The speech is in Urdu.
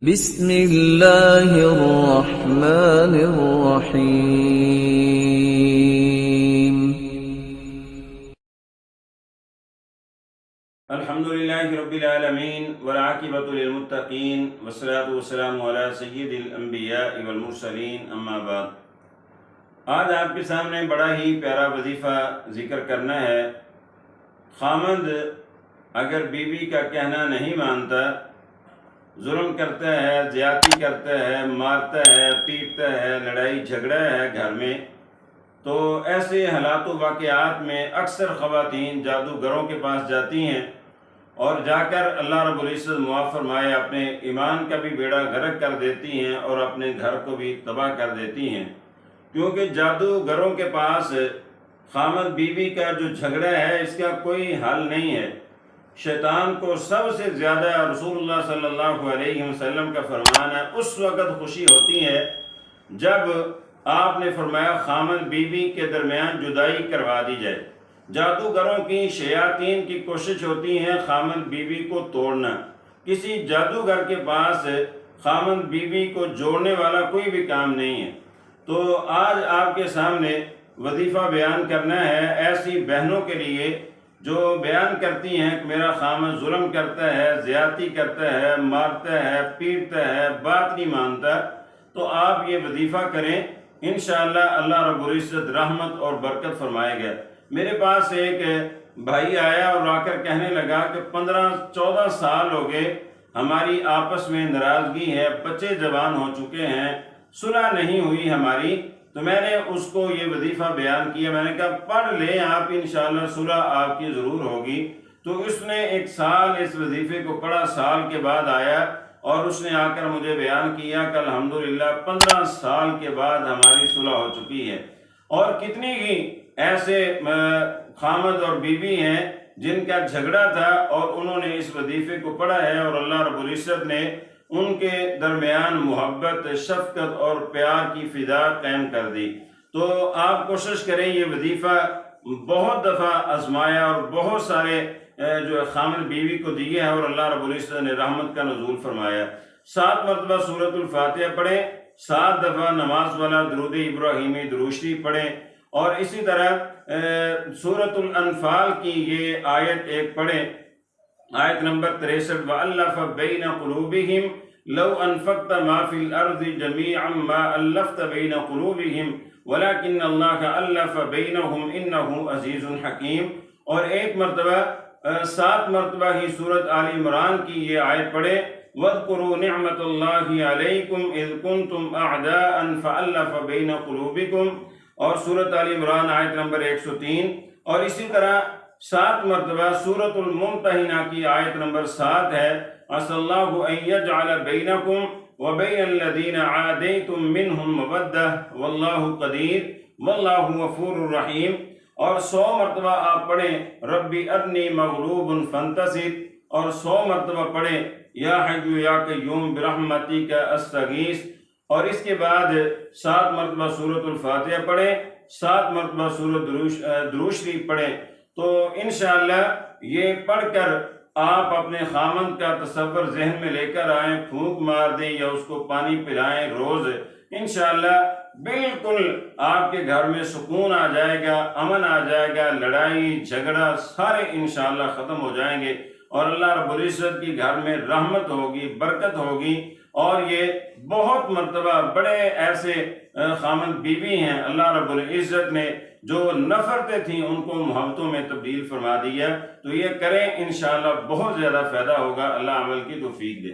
بسم اللہ الرحمن الرحیم۔ الحمدللہ رب العالمین والعاقبۃ للمتقین والصلاۃ والسلام علی سید الانبیاء والمرسلین، اما بعد۔ آج آپ کے سامنے بڑا ہی پیارا وظیفہ ذکر کرنا ہے۔ خامند اگر بیوی کا کہنا نہیں مانتا، ظلم کرتا ہے، زیادتی کرتا ہے، مارتا ہے، پیٹتا ہے، لڑائی جھگڑا ہے گھر میں، تو ایسے حالات و واقعات میں اکثر خواتین جادوگروں کے پاس جاتی ہیں اور جا کر اللہ رب العزت معاف فرمائے اپنے ایمان کا بھی بیڑا غرق کر دیتی ہیں اور اپنے گھر کو بھی تباہ کر دیتی ہیں، کیونکہ جادوگروں کے پاس خامد بیوی کا جو جھگڑا ہے اس کا کوئی حل نہیں ہے۔ شیطان کو سب سے زیادہ رسول اللہ صلی اللہ علیہ وسلم کا فرمان ہے، اس وقت خوشی ہوتی ہے جب آپ نے فرمایا خامد بیوی کے درمیان جدائی کروا دی جائے۔ جادوگروں کی، شیاطین کی کوشش ہوتی ہے خامد بیوی کو توڑنا۔ کسی جادوگر کے پاس خامد بیوی کو جوڑنے والا کوئی بھی کام نہیں ہے۔ تو آج آپ کے سامنے وظیفہ بیان کرنا ہے ایسی بہنوں کے لیے جو بیان کرتی ہیں کہ میرا خامد ظلم کرتا ہے، زیادتی کرتا ہے، مارتا ہے، پیٹتا ہے، بات نہیں مانتا، تو آپ یہ وظیفہ کریں، انشاءاللہ اللہ رب العزت رحمت اور برکت فرمائے گا۔ میرے پاس ایک بھائی آیا اور آ کر کہنے لگا کہ 15-14 سال ہو گئے، ہماری آپس میں ناراضگی ہے، بچے جوان ہو چکے ہیں، صلح نہیں ہوئی ہماری، تو میں نے اس کو یہ وظیفہ بیان کیا۔ میں نے کہا پڑھ لیں آپ، انشاءاللہ صلح آپ کی ضرور ہوگی۔ تو اس نے 1 سال اس وظیفے کو پڑھا، سال کے بعد آیا اور اس نے آ کر مجھے بیان کیا کہ الحمدللہ 15 سال کے بعد ہماری صلح ہو چکی ہے۔ اور کتنی ہی ایسے خامد اور بیوی ہیں جن کا جھگڑا تھا اور انہوں نے اس وظیفے کو پڑھا ہے اور اللہ رب العزت نے ان کے درمیان محبت، شفقت اور پیار کی فضا قائم کر دی۔ تو آپ کوشش کریں، یہ وظیفہ بہت دفعہ آزمایا اور بہت سارے جو خامد بیوی کو دیے ہیں اور اللہ رب العزت نے رحمت کا نزول فرمایا۔ 7 مرتبہ سورۃ الفاتحہ پڑھیں، 7 دفعہ نماز والا درود ابراہیمی درود شریف پڑھیں، اور اسی طرح سورۃ الانفال کی یہ آیت ایک پڑھیں، آیت نمبر 63، وَأَلَّفَ بَيْنَ قُلُوبِهِمْ لَوْ أَنفَقْتَ مَا فِي الْأَرْضِ جَمِيعًا مَا أَلَّفْتَ بَيْنَ قُلُوبِهِمْ وَلَكِنَّ اللَّهَ أَلَّفَ بَيْنَهُمْ إِنَّهُ عَزِيزٌ حَكِيمٌ۔ اور ایک مرتبہ 7 مرتبہ ہی سورۃ آل عمران کی یہ آیت پڑھیں، وَاذْكُرُوا نِعْمَةَ اللَّهِ عَلَيْكُمْ إِذْ كُنْتُمْ أَعْدَاءً فَأَلَّفَ بَيْنَ قُلُوبِكُمْ، اور سورۃ آل عمران آیت نمبر 103، اور اسی طرح 7 مرتبہ سورۃ الممتحنہ کی آیت نمبر 7 ہے، عَسَى اللَّهُ أَن يَجْعَلَ بَيْنَكُمْ وَبَيْنَ الَّذِينَ عَادَيْتُم مِّنْهُم مَّوَدَّةً وَاللَّهُ قَدِيرٌ وَاللَّهُ غَفُورٌ رَحِيمٌ۔ اور 100 مرتبہ آپ پڑھیں رَبِّ أَنِّي مَغْلُوبٌ فَانتَصِرْ، اور 100 مرتبہ پڑھیں یا حی یا قیوم برحمتک استغیث، اور اس کے بعد 7 مرتبہ سورۃ الفاتحہ پڑھیں، 7 مرتبہ سورۃ درود شریف پڑھیں۔ تو انشاءاللہ یہ پڑھ کر آپ اپنے خامند کا تصور ذہن میں لے کر آئیں، پھونک مار دیں یا اس کو پانی پلائیں روز، انشاءاللہ بالکل آپ کے گھر میں سکون آ جائے گا، امن آ جائے گا، لڑائی جھگڑا سارے انشاءاللہ ختم ہو جائیں گے، اور اللہ رب العزت کی گھر میں رحمت ہوگی، برکت ہوگی۔ اور یہ بہت مرتبہ بڑے ایسے خامد بیوی ہیں اللہ رب العزت نے جو نفرتیں تھیں ان کو محبتوں میں تبدیل فرما دیا۔ تو یہ کریں، انشاءاللہ بہت زیادہ فائدہ ہوگا۔ اللہ عمل کی توفیق دے۔